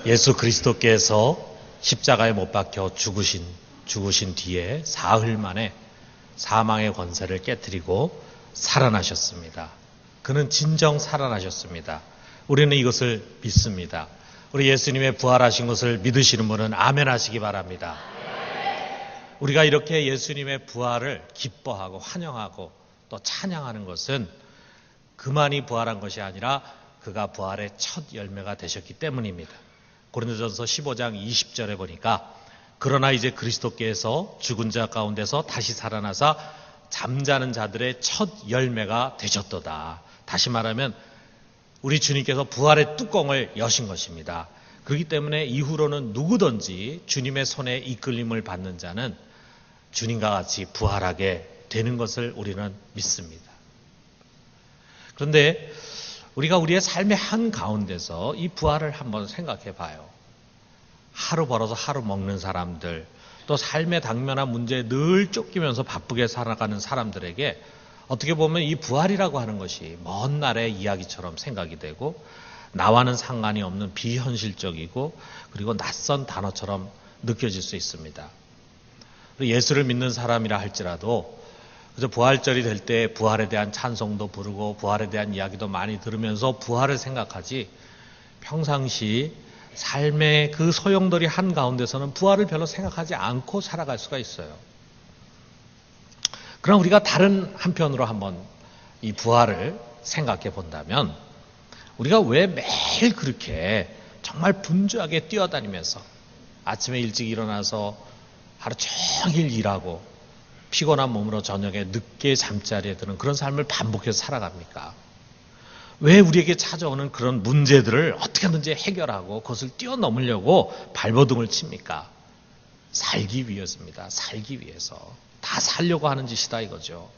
예수 그리스도께서 십자가에 못 박혀 죽으신 뒤에 사흘 만에 사망의 권세를 깨뜨리고 살아나셨습니다. 그는 진정 살아나셨습니다. 우리는 이것을 믿습니다. 우리 예수님의 부활하신 것을 믿으시는 분은 아멘 하시기 바랍니다. 우리가 이렇게 예수님의 부활을 기뻐하고 환영하고 또 찬양하는 것은 그만이 부활한 것이 아니라 그가 부활의 첫 열매가 되셨기 때문입니다. 고린도전서 15장 20절에 보니까 그러나 이제 그리스도께서 죽은 자 가운데서 다시 살아나사 잠자는 자들의 첫 열매가 되셨도다. 다시 말하면 우리 주님께서 부활의 뚜껑을 여신 것입니다. 그렇기 때문에 이후로는 누구든지 주님의 손에 이끌림을 받는 자는 주님과 같이 부활하게 되는 것을 우리는 믿습니다. 그런데 우리가 우리의 삶의 한가운데서 이 부활을 한번 생각해 봐요. 하루 벌어서 하루 먹는 사람들, 또 삶의 당면한 문제에 늘 쫓기면서 바쁘게 살아가는 사람들에게 어떻게 보면 이 부활이라고 하는 것이 먼 날의 이야기처럼 생각이 되고 나와는 상관이 없는 비현실적이고 그리고 낯선 단어처럼 느껴질 수 있습니다. 예수를 믿는 사람이라 할지라도 그래서 부활절이 될 때 부활에 대한 찬송도 부르고 부활에 대한 이야기도 많이 들으면서 부활을 생각하지 평상시 삶의 그 소용돌이 한가운데서는 부활을 별로 생각하지 않고 살아갈 수가 있어요. 그럼 우리가 다른 한편으로 한번 이 부활을 생각해 본다면 우리가 왜 매일 그렇게 정말 분주하게 뛰어다니면서 아침에 일찍 일어나서 하루 종일 일하고 피곤한 몸으로 저녁에 늦게 잠자리에 드는 그런 삶을 반복해서 살아갑니까? 왜 우리에게 찾아오는 그런 문제들을 어떻게든지 해결하고 그것을 뛰어넘으려고 발버둥을 칩니까? 살기 위해서입니다. 살기 위해서. 다 살려고 하는 짓이다 이거죠.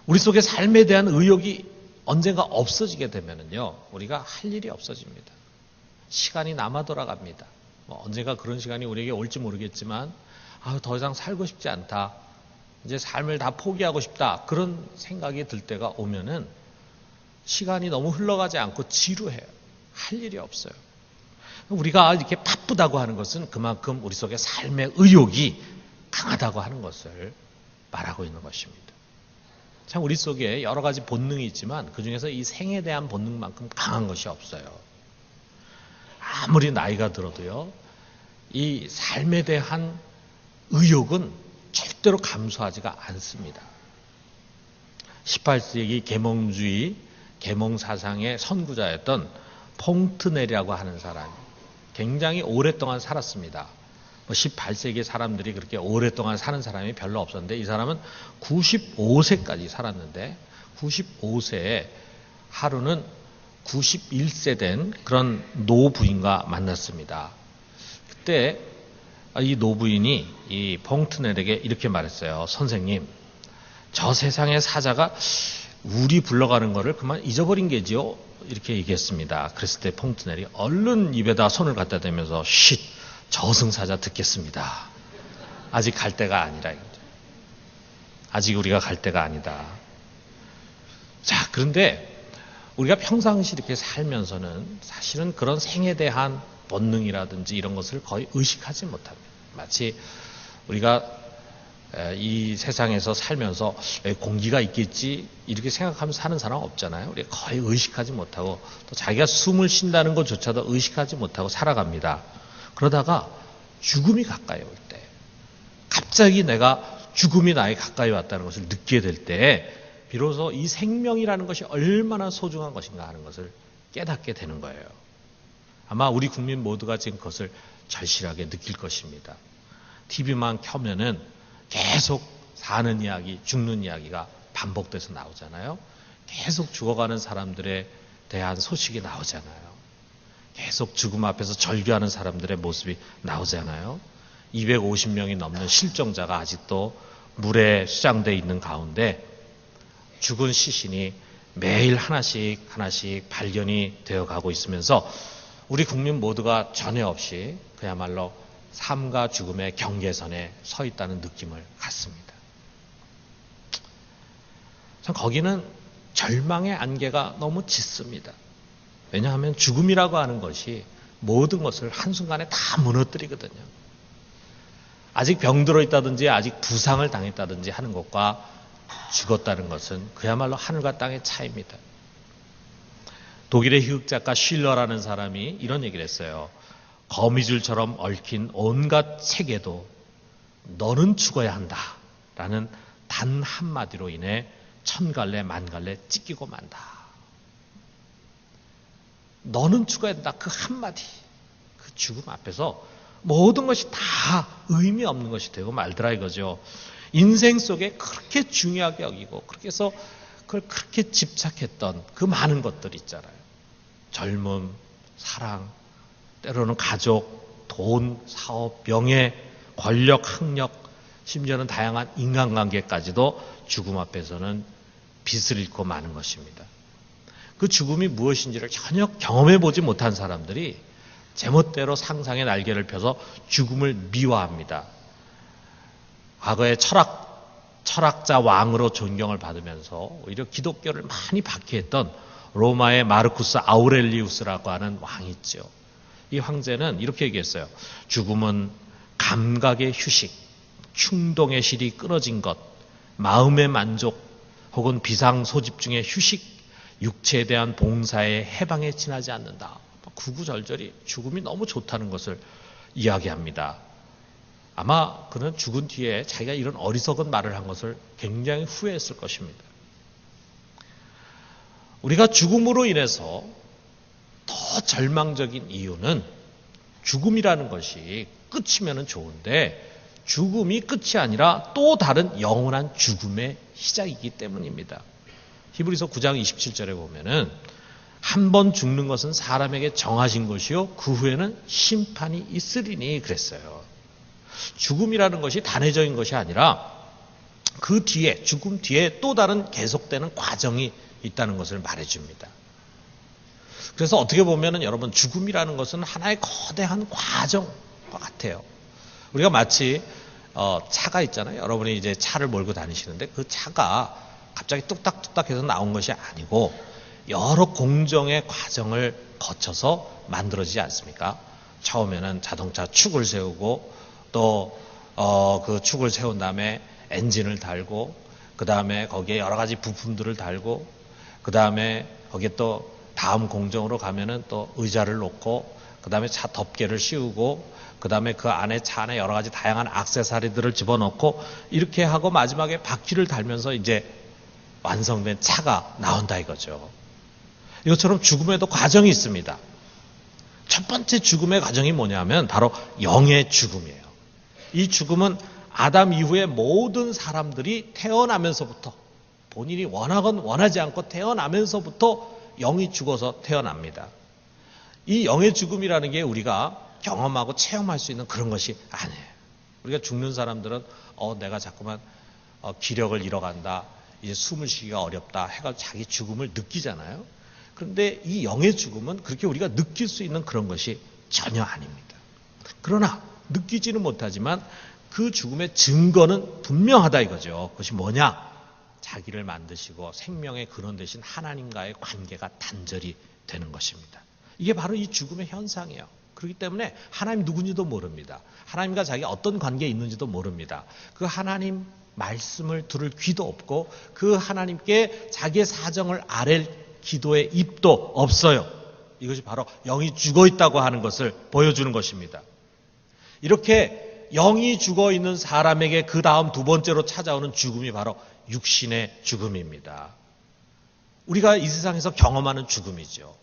우리 속에 삶에 대한 의욕이 언젠가 없어지게 되면요, 우리가 할 일이 없어집니다. 시간이 남아 돌아갑니다. 언젠가 그런 시간이 우리에게 올지 모르겠지만 더 이상 살고 싶지 않다. 이제 삶을 다 포기하고 싶다. 그런 생각이 들 때가 오면은 시간이 너무 흘러가지 않고 지루해요. 할 일이 없어요. 우리가 이렇게 바쁘다고 하는 것은 그만큼 우리 속에 삶의 의욕이 강하다고 하는 것을 말하고 있는 것입니다. 참 우리 속에 여러 가지 본능이 있지만 그중에서 이 생에 대한 본능만큼 강한 것이 없어요. 아무리 나이가 들어도요, 이 삶에 대한 의욕은 절대로 감소하지가 않습니다. 18세기 계몽주의, 계몽사상의 선구자였던 퐁트넬이라고 하는 사람이 굉장히 오랫동안 살았습니다. 18세기 사람들이 그렇게 오랫동안 사는 사람이 별로 없었는데 이 사람은 95세까지 살았는데 95세에 하루는 91세 된 그런 노부인과 만났습니다. 그때 이 노부인이 이 퐁트넬에게 이렇게 말했어요. 선생님, 저 세상의 사자가 우리 불러가는 거를 그만 잊어버린 게지요? 이렇게 얘기했습니다. 그랬을 때 퐁트넬이 얼른 입에다 손을 갖다 대면서 쉿, 저승사자 듣겠습니다. 아직 갈 때가 아니라 이거죠. 아직 우리가 갈 때가 아니다. 자, 그런데 우리가 평상시 이렇게 살면서는 사실은 그런 생에 대한 본능이라든지 이런 것을 거의 의식하지 못합니다. 마치 우리가 이 세상에서 살면서 공기가 있겠지 이렇게 생각하면서 사는 사람 없잖아요. 우리가 거의 의식하지 못하고 또 자기가 숨을 쉰다는 것조차도 의식하지 못하고 살아갑니다. 그러다가 죽음이 가까이 올 때, 갑자기 내가 죽음이 나에 가까이 왔다는 것을 느끼게 될 때 비로소 이 생명이라는 것이 얼마나 소중한 것인가 하는 것을 깨닫게 되는 거예요. 아마 우리 국민 모두가 지금 그것을 절실하게 느낄 것입니다. TV만 켜면은 계속 사는 이야기, 죽는 이야기가 반복돼서 나오잖아요. 계속 죽어가는 사람들에 대한 소식이 나오잖아요. 계속 죽음 앞에서 절규하는 사람들의 모습이 나오잖아요. 250명이 넘는 실종자가 아직도 물에 수장되어 있는 가운데 죽은 시신이 매일 하나씩 발견이 되어 가고 있으면서 우리 국민 모두가 전혀 없이 그야말로 삶과 죽음의 경계선에 서 있다는 느낌을 갖습니다. 참 거기는 절망의 안개가 너무 짙습니다. 왜냐하면 죽음이라고 하는 것이 모든 것을 한순간에 다 무너뜨리거든요. 아직 병들어 있다든지 아직 부상을 당했다든지 하는 것과 죽었다는 것은 그야말로 하늘과 땅의 차이입니다. 독일의 희극작가 쉴러라는 사람이 이런 얘기를 했어요. 거미줄처럼 얽힌 온갖 책에도 너는 죽어야 한다 라는 단 한마디로 인해 천갈래 만갈래 찢기고 만다. 너는 죽어야 된다. 그 한마디, 그 죽음 앞에서 모든 것이 다 의미 없는 것이 되고 말더라 이거죠. 인생 속에 그렇게 중요하게 여기고 그렇게 해서 그걸 그렇게 집착했던 그 많은 것들 있잖아요. 젊음, 사랑, 때로는 가족, 돈, 사업, 명예, 권력, 학력, 심지어는 다양한 인간관계까지도 죽음 앞에서는 빛을 잃고 마는 것입니다. 그 죽음이 무엇인지를 전혀 경험해 보지 못한 사람들이 제멋대로 상상의 날개를 펴서 죽음을 미화합니다. 과거에 철학자 왕으로 존경을 받으면서 오히려 기독교를 많이 박해했던 로마의 마르쿠스 아우렐리우스라고 하는 왕이 있죠. 이 황제는 이렇게 얘기했어요. 죽음은 감각의 휴식, 충동의 실이 끊어진 것, 마음의 만족 혹은 비상 소집 중의 휴식, 육체에 대한 봉사의 해방에 지나지 않는다. 구구절절히 죽음이 너무 좋다는 것을 이야기합니다. 아마 그는 죽은 뒤에 자기가 이런 어리석은 말을 한 것을 굉장히 후회했을 것입니다. 우리가 죽음으로 인해서 더 절망적인 이유는 죽음이라는 것이 끝이면 좋은데 죽음이 끝이 아니라 또 다른 영원한 죽음의 시작이기 때문입니다. 히브리서 9장 27절에 보면은 한 번 죽는 것은 사람에게 정하신 것이요 그 후에는 심판이 있으리니 그랬어요. 죽음이라는 것이 단회적인 것이 아니라 그 뒤에 죽음 뒤에 또 다른 계속되는 과정이 있다는 것을 말해줍니다. 그래서 어떻게 보면은 여러분 죽음이라는 것은 하나의 거대한 과정과 같아요. 우리가 마치 차가 있잖아요. 여러분이 이제 차를 몰고 다니시는데 그 차가 갑자기 뚝딱뚝딱해서 나온 것이 아니고 여러 공정의 과정을 거쳐서 만들어지지 않습니까? 처음에는 자동차 축을 세우고 또 그 축을 세운 다음에 엔진을 달고 그 다음에 거기에 여러 가지 부품들을 달고 그 다음에 거기에 또 다음 공정으로 가면은 또 의자를 놓고 그 다음에 차 덮개를 씌우고 그 다음에 그 안에 차 안에 여러 가지 다양한 액세서리들을 집어넣고 이렇게 하고 마지막에 바퀴를 달면서 이제 완성된 차가 나온다 이거죠. 이것처럼 죽음에도 과정이 있습니다. 첫 번째 죽음의 과정이 뭐냐면 바로 영의 죽음이에요. 이 죽음은 아담 이후에 모든 사람들이 태어나면서부터 본인이 원하건 원하지 않고 태어나면서부터 영이 죽어서 태어납니다. 이 영의 죽음이라는 게 우리가 경험하고 체험할 수 있는 그런 것이 아니에요. 우리가 죽는 사람들은 내가 자꾸만 기력을 잃어간다. 이제 숨을 쉬기가 어렵다 해가지고 자기 죽음을 느끼잖아요. 그런데 이 영의 죽음은 그렇게 우리가 느낄 수 있는 그런 것이 전혀 아닙니다. 그러나 느끼지는 못하지만 그 죽음의 증거는 분명하다 이거죠. 그것이 뭐냐? 자기를 만드시고 생명의 근원 되신 하나님과의 관계가 단절이 되는 것입니다. 이게 바로 이 죽음의 현상이에요. 그렇기 때문에 하나님 누군지도 모릅니다. 하나님과 자기가 어떤 관계에 있는지도 모릅니다. 그 하나님 말씀을 들을 귀도 없고 그 하나님께 자기의 사정을 아랠 기도의 입도 없어요. 이것이 바로 영이 죽어 있다고 하는 것을 보여주는 것입니다. 이렇게 영이 죽어 있는 사람에게 그 다음 두 번째로 찾아오는 죽음이 바로 육신의 죽음입니다. 우리가 이 세상에서 경험하는 죽음이죠.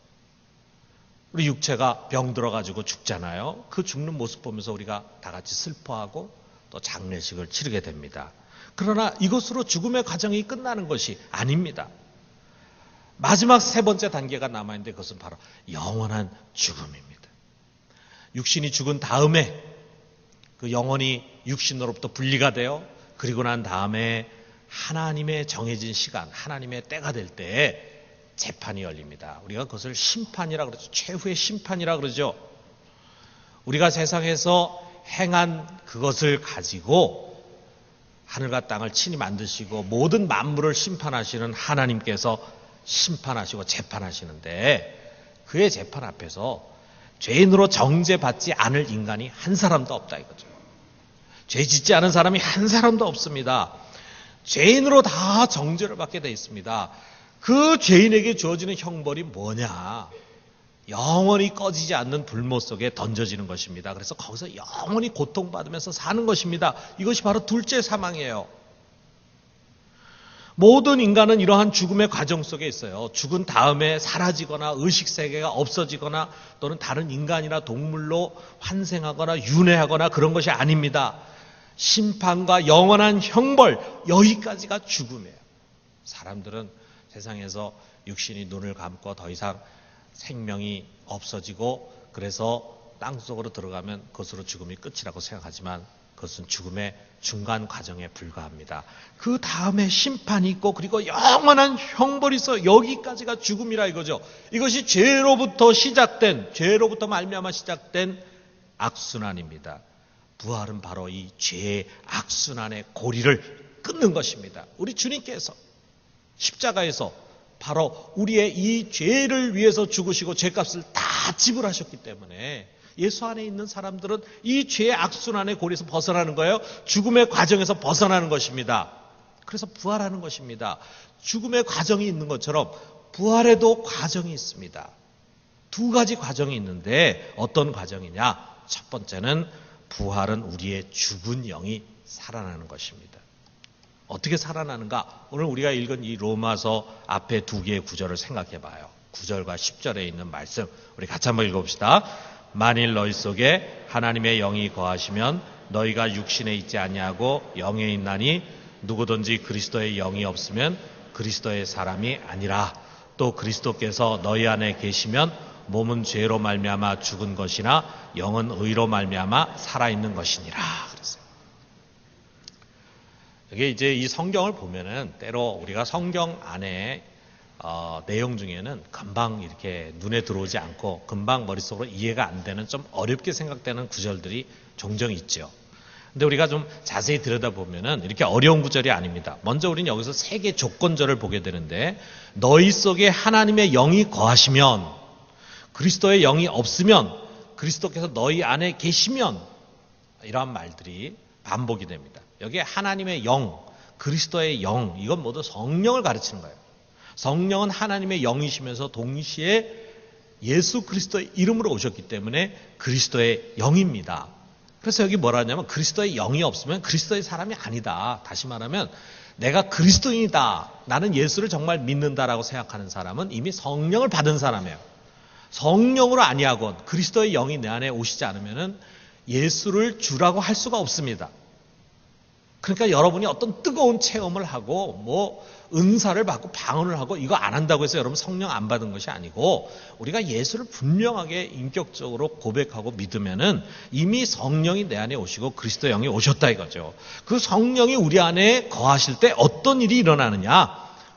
우리 육체가 병들어가지고 죽잖아요. 그 죽는 모습 보면서 우리가 다 같이 슬퍼하고 또 장례식을 치르게 됩니다. 그러나 이것으로 죽음의 과정이 끝나는 것이 아닙니다. 마지막 세 번째 단계가 남아있는데 그것은 바로 영원한 죽음입니다. 육신이 죽은 다음에 그 영혼이 육신으로부터 분리가 되어 그리고 난 다음에 하나님의 정해진 시간, 하나님의 때가 될 때에 재판이 열립니다. 우리가 그것을 심판이라 그러죠. 최후의 심판이라 그러죠. 우리가 세상에서 행한 그것을 가지고 하늘과 땅을 친히 만드시고 모든 만물을 심판하시는 하나님께서 심판하시고 재판하시는데 그의 재판 앞에서 죄인으로 정죄받지 않을 인간이 한 사람도 없다 이거죠. 죄 짓지 않은 사람이 한 사람도 없습니다. 죄인으로 다 정죄를 받게 돼 있습니다. 그 죄인에게 주어지는 형벌이 뭐냐? 영원히 꺼지지 않는 불못 속에 던져지는 것입니다. 그래서 거기서 영원히 고통받으면서 사는 것입니다. 이것이 바로 둘째 사망이에요. 모든 인간은 이러한 죽음의 과정 속에 있어요. 죽은 다음에 사라지거나 의식세계가 없어지거나 또는 다른 인간이나 동물로 환생하거나 윤회하거나 그런 것이 아닙니다. 심판과 영원한 형벌, 여기까지가 죽음이에요. 사람들은 세상에서 육신이 눈을 감고 더 이상 생명이 없어지고 그래서 땅속으로 들어가면 그것으로 죽음이 끝이라고 생각하지만 그것은 죽음의 중간 과정에 불과합니다. 그 다음에 심판이 있고 그리고 영원한 형벌이 있어. 여기까지가 죽음이라 이거죠. 이것이 죄로부터 말미암아 시작된 악순환입니다. 부활은 바로 이 죄의 악순환의 고리를 끊는 것입니다. 우리 주님께서 십자가에서 바로 우리의 이 죄를 위해서 죽으시고 죄값을 다 지불하셨기 때문에 예수 안에 있는 사람들은 이 죄의 악순환의 고리에서 벗어나는 거예요. 죽음의 과정에서 벗어나는 것입니다. 그래서 부활하는 것입니다. 죽음의 과정이 있는 것처럼 부활에도 과정이 있습니다. 두 가지 과정이 있는데 어떤 과정이냐? 첫 번째는 부활은 우리의 죽은 영이 살아나는 것입니다. 어떻게 살아나는가? 오늘 우리가 읽은 이 로마서 앞에 두 개의 구절을 생각해 봐요. 9절과 10절에 있는 말씀 우리 같이 한번 읽어봅시다. 만일 너희 속에 하나님의 영이 거하시면 너희가 육신에 있지 아니하고 영에 있나니 누구든지 그리스도의 영이 없으면 그리스도의 사람이 아니라 또 그리스도께서 너희 안에 계시면 몸은 죄로 말미암아 죽은 것이나 영은 의로 말미암아 살아있는 것이니라. 그랬어요. 이게 이제 이 성경을 보면은 때로 우리가 성경 안에 내용 중에는 금방 이렇게 눈에 들어오지 않고 금방 머릿속으로 이해가 안 되는 좀 어렵게 생각되는 구절들이 종종 있죠. 근데 우리가 좀 자세히 들여다보면은 이렇게 어려운 구절이 아닙니다. 먼저 우리는 여기서 세 개 조건절을 보게 되는데 너희 속에 하나님의 영이 거하시면 그리스도의 영이 없으면 그리스도께서 너희 안에 계시면 이러한 말들이 반복이 됩니다. 여기에 하나님의 영, 그리스도의 영 이건 모두 성령을 가르치는 거예요. 성령은 하나님의 영이시면서 동시에 예수 그리스도의 이름으로 오셨기 때문에 그리스도의 영입니다. 그래서 여기 뭐라 하냐면 그리스도의 영이 없으면 그리스도의 사람이 아니다. 다시 말하면 내가 그리스도인이다. 나는 예수를 정말 믿는다라고 생각하는 사람은 이미 성령을 받은 사람이에요. 성령으로 아니하건 그리스도의 영이 내 안에 오시지 않으면 예수를 주라고 할 수가 없습니다. 그러니까 여러분이 어떤 뜨거운 체험을 하고 은사를 받고 방언을 하고 이거 안 한다고 해서 여러분 성령 안 받은 것이 아니고 우리가 예수를 분명하게 인격적으로 고백하고 믿으면은 이미 성령이 내 안에 오시고 그리스도 영이 오셨다 이거죠. 그 성령이 우리 안에 거하실 때 어떤 일이 일어나느냐?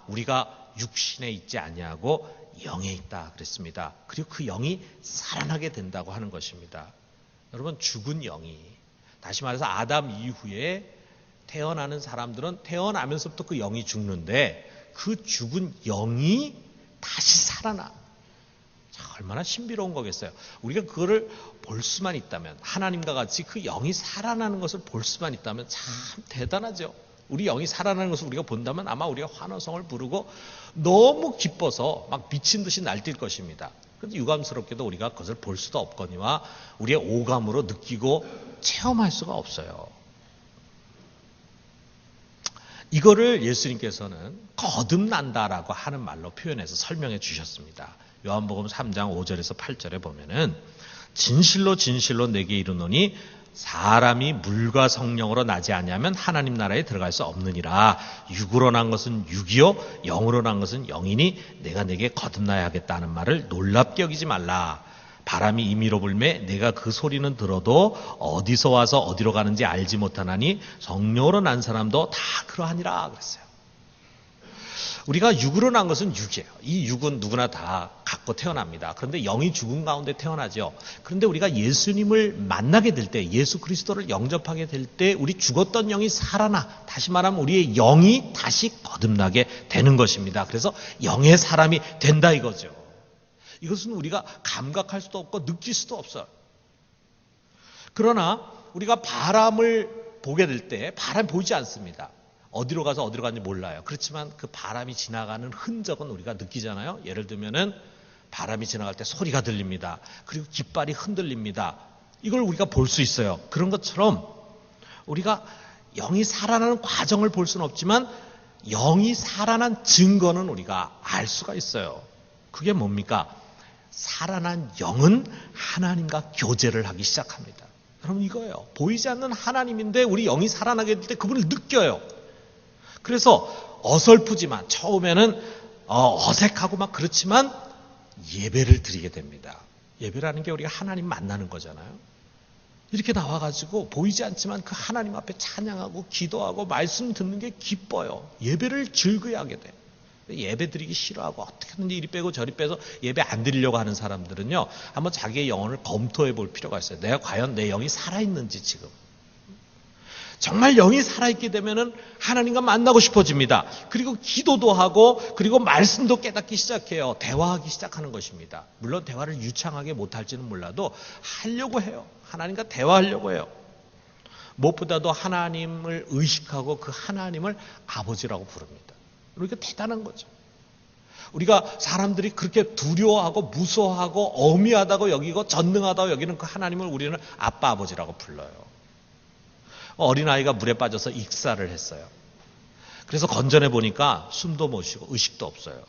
우리가 육신에 있지 아니하고 영에 있다 그랬습니다. 그리고 그 영이 살아나게 된다고 하는 것입니다. 여러분 죽은 영이 다시 말해서 아담 이후에 태어나는 사람들은 태어나면서부터 그 영이 죽는데 그 죽은 영이 다시 살아나. 얼마나 신비로운 거겠어요. 우리가 그거를 볼 수만 있다면 하나님과 같이 그 영이 살아나는 것을 볼 수만 있다면 참 대단하죠. 우리 영이 살아나는 것을 우리가 본다면 아마 우리가 환호성을 부르고 너무 기뻐서 막 미친 듯이 날뛸 것입니다. 그런데 유감스럽게도 우리가 그것을 볼 수도 없거니와 우리의 오감으로 느끼고 체험할 수가 없어요. 이거를 예수님께서는 거듭난다라고 하는 말로 표현해서 설명해 주셨습니다. 요한복음 3장 5절에서 8절에 보면은 진실로 진실로 내게 이르노니 사람이 물과 성령으로 나지 아니하면 하나님 나라에 들어갈 수 없느니라. 육으로 난 것은 육이요 영으로 난 것은 영이니 내가 내게 거듭나야 하겠다는 말을 놀랍게 여기지 말라. 바람이 임의로 불매 내가 그 소리는 들어도 어디서 와서 어디로 가는지 알지 못하나니 성령으로 난 사람도 다 그러하니라 그랬어요. 우리가 육으로 난 것은 육이에요. 이 육은 누구나 다 갖고 태어납니다. 그런데 영이 죽은 가운데 태어나죠. 그런데 우리가 예수님을 만나게 될 때, 예수 그리스도를 영접하게 될 때 우리 죽었던 영이 살아나, 다시 말하면 우리의 영이 다시 거듭나게 되는 것입니다. 그래서 영의 사람이 된다 이거죠. 이것은 우리가 감각할 수도 없고 느낄 수도 없어요. 그러나 우리가 바람을 보게 될 때 바람이 보이지 않습니다. 어디로 가서 어디로 가는지 몰라요. 그렇지만 그 바람이 지나가는 흔적은 우리가 느끼잖아요. 예를 들면은 바람이 지나갈 때 소리가 들립니다. 그리고 깃발이 흔들립니다. 이걸 우리가 볼 수 있어요. 그런 것처럼 우리가 영이 살아나는 과정을 볼 수는 없지만 영이 살아난 증거는 우리가 알 수가 있어요. 그게 뭡니까? 살아난 영은 하나님과 교제를 하기 시작합니다. 여러분 이거예요. 보이지 않는 하나님인데 우리 영이 살아나게 될 때 그분을 느껴요. 그래서 어설프지만 처음에는 어색하고 막 그렇지만 예배를 드리게 됩니다. 예배라는 게 우리가 하나님 만나는 거잖아요. 이렇게 나와가지고 보이지 않지만 그 하나님 앞에 찬양하고 기도하고 말씀 듣는 게 기뻐요. 예배를 즐거이 하게 돼요. 예배 드리기 싫어하고 어떻게든지 이리 빼고 저리 빼서 예배 안 드리려고 하는 사람들은요, 한번 자기의 영혼을 검토해 볼 필요가 있어요. 내가 과연 내 영이 살아있는지 지금. 정말 영이 살아있게 되면은 하나님과 만나고 싶어집니다. 그리고 기도도 하고 그리고 말씀도 깨닫기 시작해요. 대화하기 시작하는 것입니다. 물론 대화를 유창하게 못할지는 몰라도 하려고 해요. 하나님과 대화하려고 해요. 무엇보다도 하나님을 의식하고 그 하나님을 아버지라고 부릅니다. 그러니까 대단한 거죠. 우리가 사람들이 그렇게 두려워하고 무서워하고 어미하다고 여기고 전능하다고 여기는 그 하나님을 우리는 아빠 아버지라고 불러요. 어린아이가 물에 빠져서 익사를 했어요. 그래서 건져내 보니까 숨도 못 쉬고 의식도 없어요.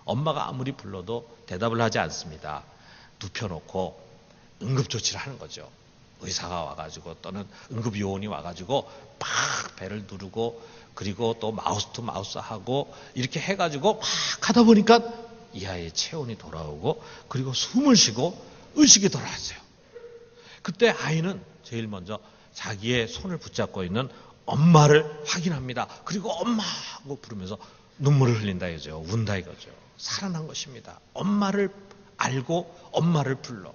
엄마가 아무리 불러도 대답을 하지 않습니다. 눕혀놓고 응급조치를 하는 거죠. 의사가 와가지고 또는 응급요원이 와가지고 팍 배를 누르고 그리고 또 마우스 투 마우스 하고 이렇게 해가지고 막 하다 보니까 이 아이의 체온이 돌아오고 그리고 숨을 쉬고 의식이 돌아왔어요. 그때 아이는 제일 먼저 자기의 손을 붙잡고 있는 엄마를 확인합니다. 그리고 엄마 하고 부르면서 눈물을 흘린다 이거죠. 운다 이거죠. 살아난 것입니다. 엄마를 알고 엄마를 불러.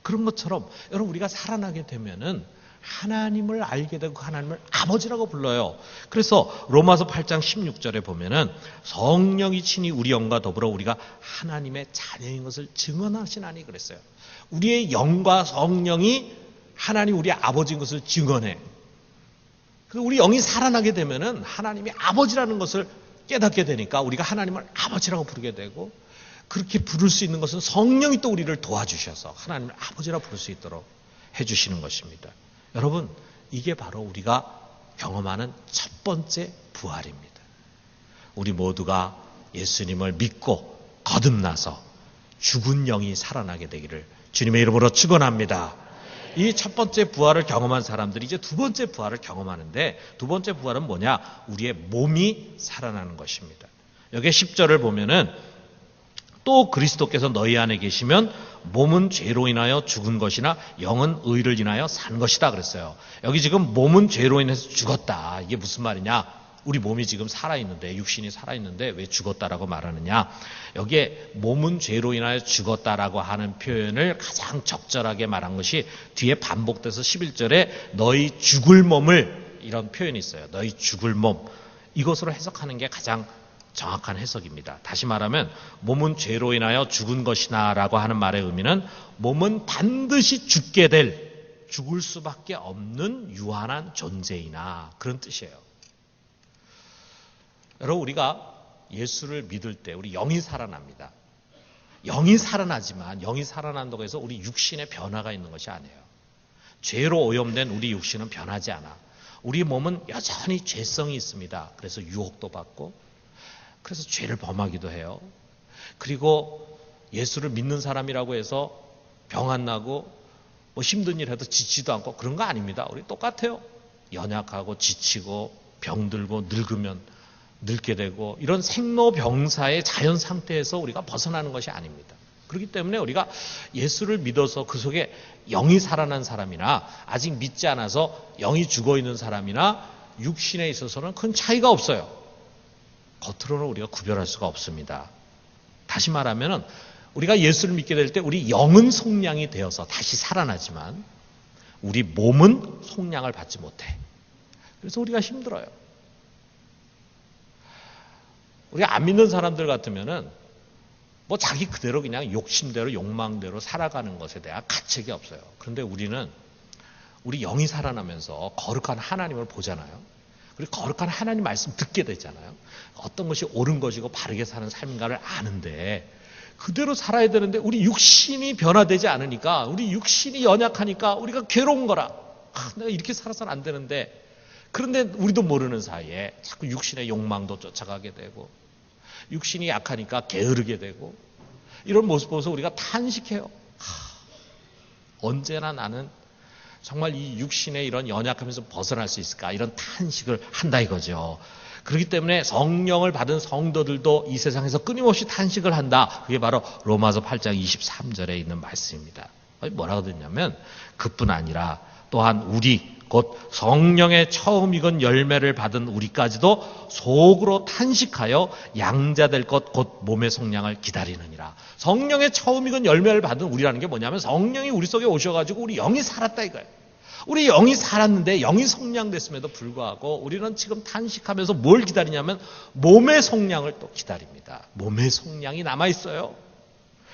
그런 것처럼 여러분 우리가 살아나게 되면은 하나님을 알게 되고 하나님을 아버지라고 불러요. 그래서 로마서 8장 16절에 보면은 성령이 친히 우리 영과 더불어 우리가 하나님의 자녀인 것을 증언하시나니 그랬어요. 우리의 영과 성령이 하나님 우리 아버지인 것을 증언해. 그리고 우리 영이 살아나게 되면은 하나님이 아버지라는 것을 깨닫게 되니까 우리가 하나님을 아버지라고 부르게 되고 그렇게 부를 수 있는 것은 성령이 또 우리를 도와주셔서 하나님을 아버지라고 부를 수 있도록 해주시는 것입니다. 여러분 이게 바로 우리가 경험하는 첫 번째 부활입니다. 우리 모두가 예수님을 믿고 거듭나서 죽은 영이 살아나게 되기를 주님의 이름으로 축원합니다. 이 첫 번째 부활을 경험한 사람들이 이제 두 번째 부활을 경험하는데 두 번째 부활은 뭐냐? 우리의 몸이 살아나는 것입니다. 여기 10절을 보면은 또 그리스도께서 너희 안에 계시면 몸은 죄로 인하여 죽은 것이나 영은 의를 인하여 산 것이다 그랬어요. 여기 지금 몸은 죄로 인해서 죽었다. 이게 무슨 말이냐? 우리 몸이 지금 살아있는데 육신이 살아있는데 왜 죽었다라고 말하느냐? 여기에 몸은 죄로 인하여 죽었다라고 하는 표현을 가장 적절하게 말한 것이 뒤에 반복돼서 11절에 너희 죽을 몸을 이런 표현이 있어요. 너희 죽을 몸. 이것으로 해석하는 게 가장 정확한 해석입니다. 다시 말하면 몸은 죄로 인하여 죽은 것이나 라고 하는 말의 의미는 몸은 반드시 죽게 될 죽을 수밖에 없는 유한한 존재이나 그런 뜻이에요. 여러분 우리가 예수를 믿을 때 우리 영이 살아납니다. 영이 살아나지만 영이 살아난다고 해서 우리 육신에 변화가 있는 것이 아니에요. 죄로 오염된 우리 육신은 변하지 않아. 우리 몸은 여전히 죄성이 있습니다. 그래서 유혹도 받고 그래서 죄를 범하기도 해요. 그리고 예수를 믿는 사람이라고 해서 병 안 나고 뭐 힘든 일 해도 지치도 않고 그런 거 아닙니다. 우리 똑같아요. 연약하고 지치고 병들고 늙으면 늙게 되고 이런 생로병사의 자연 상태에서 우리가 벗어나는 것이 아닙니다. 그렇기 때문에 우리가 예수를 믿어서 그 속에 영이 살아난 사람이나 아직 믿지 않아서 영이 죽어있는 사람이나 육신에 있어서는 큰 차이가 없어요. 겉으로는 우리가 구별할 수가 없습니다. 다시 말하면 우리가 예수를 믿게 될 때 우리 영은 속량이 되어서 다시 살아나지만 우리 몸은 속량을 받지 못해. 그래서 우리가 힘들어요. 우리가 안 믿는 사람들 같으면은 뭐 자기 그대로 그냥 욕심대로 욕망대로 살아가는 것에 대한 가책이 없어요. 그런데 우리는 우리 영이 살아나면서 거룩한 하나님을 보잖아요. 그리고 거룩한 하나님 말씀 듣게 되잖아요. 어떤 것이 옳은 것이고 바르게 사는 삶인가를 아는데 그대로 살아야 되는데 우리 육신이 변화되지 않으니까, 우리 육신이 연약하니까 우리가 괴로운 거라. 내가 이렇게 살아서는 안 되는데, 그런데 우리도 모르는 사이에 자꾸 육신의 욕망도 쫓아가게 되고 육신이 약하니까 게으르게 되고, 이런 모습 보면서 우리가 탄식해요. 언제나 나는 정말 이 육신의 이런 연약함에서 벗어날 수 있을까, 이런 탄식을 한다 이거죠. 그렇기 때문에 성령을 받은 성도들도 이 세상에서 끊임없이 탄식을 한다. 그게 바로 로마서 8장 23절에 있는 말씀입니다. 뭐라고 듣냐면, 그뿐 아니라 또한 우리 곧 성령의 처음 익은 열매를 받은 우리까지도 속으로 탄식하여 양자될 것 곧 몸의 속량을 기다리느니라. 성령의 처음 익은 열매를 받은 우리라는 게 뭐냐면, 성령이 우리 속에 오셔가지고 우리 영이 살았다 이거예요. 우리 영이 살았는데 영이 속량됐음에도 불구하고 우리는 지금 탄식하면서 뭘 기다리냐면 몸의 속량을 또 기다립니다. 몸의 속량이 남아있어요.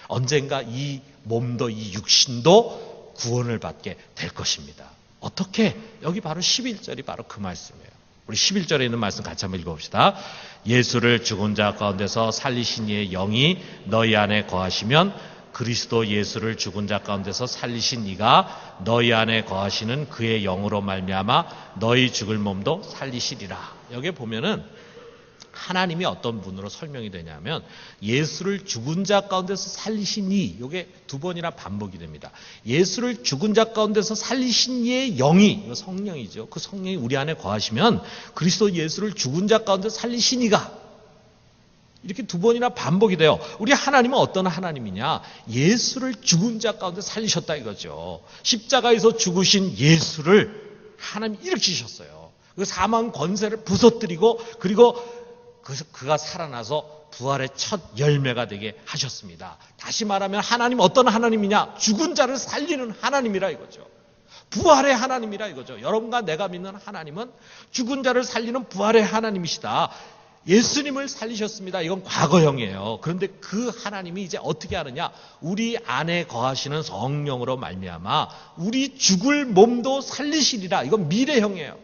언젠가 이 몸도 이 육신도 구원을 받게 될 것입니다. 어떻게? 여기 바로 11절이 바로 그 말씀이에요. 우리 11절에 있는 말씀 같이 한번 읽어봅시다. 예수를 죽은 자 가운데서 살리신 이의 영이 너희 안에 거하시면 그리스도 예수를 죽은 자 가운데서 살리신 이가 너희 안에 거하시는 그의 영으로 말미암아 너희 죽을 몸도 살리시리라. 여기 보면은 하나님이 어떤 분으로 설명이 되냐면, 예수를 죽은 자 가운데서 살리신 이, 이게 두 번이나 반복이 됩니다. 예수를 죽은 자 가운데서 살리신 이의 영이, 이거 성령이죠. 그 성령이 우리 안에 거하시면 그리스도 예수를 죽은 자 가운데서 살리신 이가, 이렇게 두 번이나 반복이 돼요. 우리 하나님은 어떤 하나님이냐? 예수를 죽은 자 가운데 살리셨다 이거죠. 십자가에서 죽으신 예수를 하나님이 일으키셨어요. 그 사망 권세를 부서뜨리고, 그리고 그가 살아나서 부활의 첫 열매가 되게 하셨습니다. 다시 말하면 하나님 어떤 하나님이냐? 죽은 자를 살리는 하나님이라 이거죠. 부활의 하나님이라 이거죠. 여러분과 내가 믿는 하나님은 죽은 자를 살리는 부활의 하나님이시다. 예수님을 살리셨습니다. 이건 과거형이에요. 그런데 그 하나님이 이제 어떻게 하느냐? 우리 안에 거하시는 성령으로 말미암아 우리 죽을 몸도 살리시리라. 이건 미래형이에요.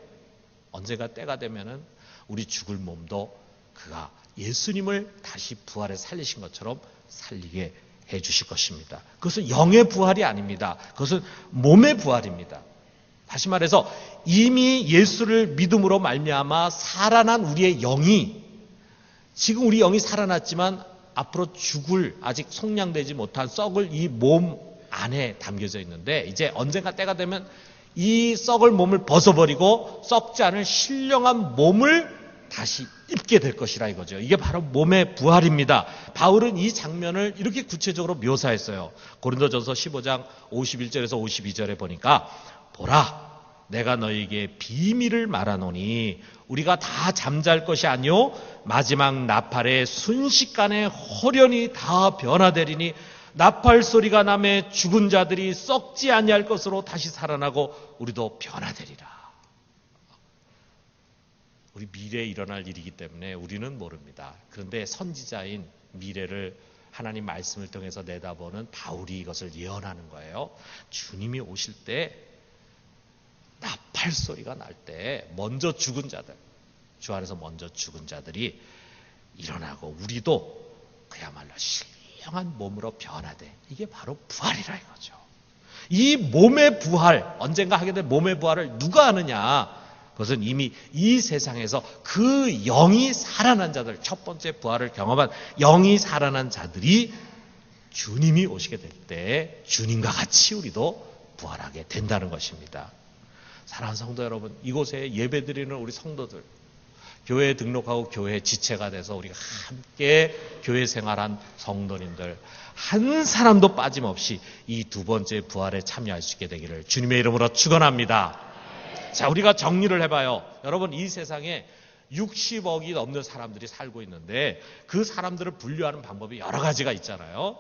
언젠가 때가 되면은 우리 죽을 몸도 그가 예수님을 다시 부활에 살리신 것처럼 살리게 해 주실 것입니다. 그것은 영의 부활이 아닙니다. 그것은 몸의 부활입니다. 다시 말해서 이미 예수를 믿음으로 말미암아 살아난 우리의 영이, 지금 우리 영이 살아났지만 앞으로 죽을, 아직 속량되지 못한 썩을 이 몸 안에 담겨져 있는데, 이제 언젠가 때가 되면 이 썩을 몸을 벗어버리고 썩지 않을 신령한 몸을 다시 입게 될 것이라 이거죠. 이게 바로 몸의 부활입니다. 바울은 이 장면을 이렇게 구체적으로 묘사했어요. 고린도전서 15장 51절에서 52절에 보니까, 보라, 내가 너희에게 비밀을 말하노니 우리가 다 잠잘 것이 아니요 마지막 나팔의 순식간에 홀연히 다 변화되리니 나팔 소리가 나매 죽은 자들이 썩지 아니할 것으로 다시 살아나고 우리도 변화되리라. 우리 미래에 일어날 일이기 때문에 우리는 모릅니다. 그런데 선지자인 미래를 하나님 말씀을 통해서 내다보는 바울이 이것을 예언하는 거예요. 주님이 오실 때 나팔 소리가 날 때 먼저 죽은 자들, 주 안에서 먼저 죽은 자들이 일어나고 우리도 그야말로 신령한 몸으로 변화돼. 이게 바로 부활이라 이거죠. 이 몸의 부활, 언젠가 하게 될 몸의 부활을 누가 하느냐? 그것은 이미 이 세상에서 그 영이 살아난 자들, 첫 번째 부활을 경험한 영이 살아난 자들이 주님이 오시게 될 때 주님과 같이 우리도 부활하게 된다는 것입니다. 사랑하는 성도 여러분, 이곳에 예배드리는 우리 성도들, 교회에 등록하고 교회 지체가 돼서 우리가 함께 교회 생활한 성도님들, 한 사람도 빠짐없이 이 두 번째 부활에 참여할 수 있게 되기를 주님의 이름으로 축원합니다. 자, 우리가 정리를 해봐요. 여러분, 이 세상에 60억이 넘는 사람들이 살고 있는데 그 사람들을 분류하는 방법이 여러 가지가 있잖아요.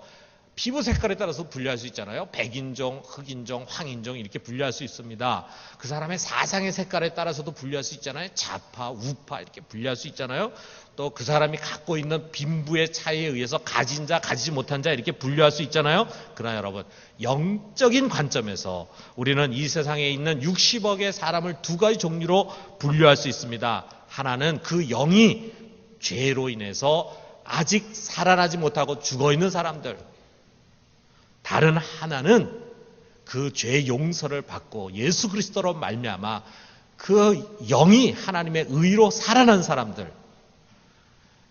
피부 색깔에 따라서 분류할 수 있잖아요. 백인종, 흑인종, 황인종 이렇게 분류할 수 있습니다. 그 사람의 사상의 색깔에 따라서도 분류할 수 있잖아요. 좌파, 우파 이렇게 분류할 수 있잖아요. 또 그 사람이 갖고 있는 빈부의 차이에 의해서 가진 자, 가지지 못한 자 이렇게 분류할 수 있잖아요. 그러나 여러분, 영적인 관점에서 우리는 이 세상에 있는 60억의 사람을 두 가지 종류로 분류할 수 있습니다. 하나는 그 영이 죄로 인해서 아직 살아나지 못하고 죽어있는 사람들, 다른 하나는 그 죄 용서를 받고 예수 그리스도로 말미암아 그 영이 하나님의 의로 살아난 사람들.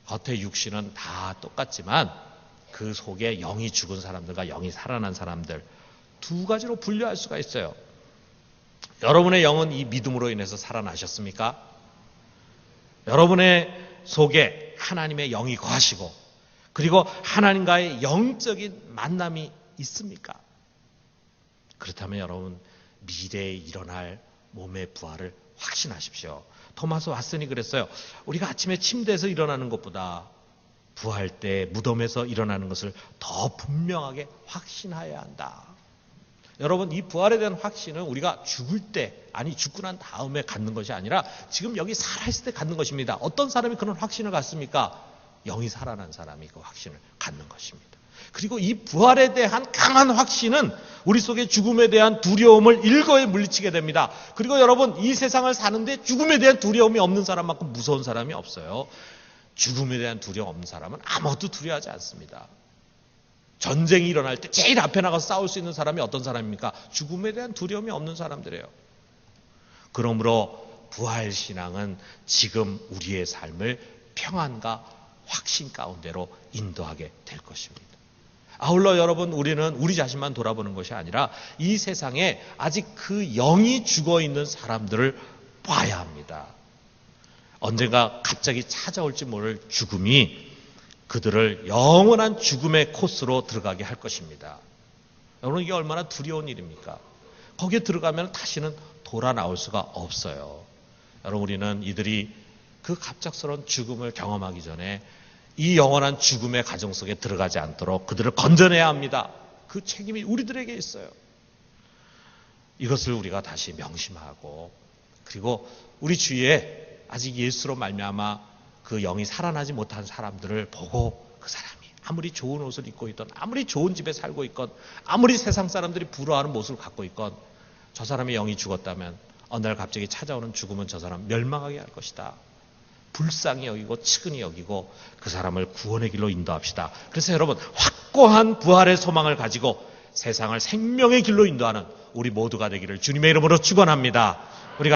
겉의 육신은 다 똑같지만 그 속에 영이 죽은 사람들과 영이 살아난 사람들, 두 가지로 분류할 수가 있어요. 여러분의 영은 이 믿음으로 인해서 살아나셨습니까? 여러분의 속에 하나님의 영이 거하시고 그리고 하나님과의 영적인 만남이 있습니까? 그렇다면 여러분, 미래에 일어날 몸의 부활을 확신하십시오. 토마스 왓슨이 그랬어요. 우리가 아침에 침대에서 일어나는 것보다 부활 때 무덤에서 일어나는 것을 더 분명하게 확신해야 한다. 여러분, 이 부활에 대한 확신은 우리가 죽을 때, 아니 죽고 난 다음에 갖는 것이 아니라 지금 여기 살아있을 때 갖는 것입니다. 어떤 사람이 그런 확신을 갖습니까? 영이 살아난 사람이 그 확신을 갖는 것입니다. 그리고 이 부활에 대한 강한 확신은 우리 속에 죽음에 대한 두려움을 일거에 물리치게 됩니다. 그리고 여러분, 이 세상을 사는데 죽음에 대한 두려움이 없는 사람만큼 무서운 사람이 없어요. 죽음에 대한 두려움 없는 사람은 아무것도 두려워하지 않습니다. 전쟁이 일어날 때 제일 앞에 나가서 싸울 수 있는 사람이 어떤 사람입니까? 죽음에 대한 두려움이 없는 사람들이에요. 그러므로 부활신앙은 지금 우리의 삶을 평안과 확신 가운데로 인도하게 될 것입니다. 아울러 여러분, 우리는 우리 자신만 돌아보는 것이 아니라 이 세상에 아직 그 영이 죽어있는 사람들을 봐야 합니다. 언젠가 갑자기 찾아올지 모를 죽음이 그들을 영원한 죽음의 코스로 들어가게 할 것입니다. 여러분, 이게 얼마나 두려운 일입니까? 거기에 들어가면 다시는 돌아 나올 수가 없어요. 여러분, 우리는 이들이 그 갑작스러운 죽음을 경험하기 전에 이 영원한 죽음의 가정 속에 들어가지 않도록 그들을 건져내야 합니다. 그 책임이 우리들에게 있어요. 이것을 우리가 다시 명심하고, 그리고 우리 주위에 아직 예수로 말미암아 그 영이 살아나지 못한 사람들을 보고, 그 사람이 아무리 좋은 옷을 입고 있건, 아무리 좋은 집에 살고 있건, 아무리 세상 사람들이 부러워하는 모습을 갖고 있건, 저 사람의 영이 죽었다면 어느 날 갑자기 찾아오는 죽음은 저 사람 멸망하게 할 것이다. 불쌍히 여기고 측은히 여기고 그 사람을 구원의 길로 인도합시다. 그래서 여러분, 확고한 부활의 소망을 가지고 세상을 생명의 길로 인도하는 우리 모두가 되기를 주님의 이름으로 축원합니다. 우리가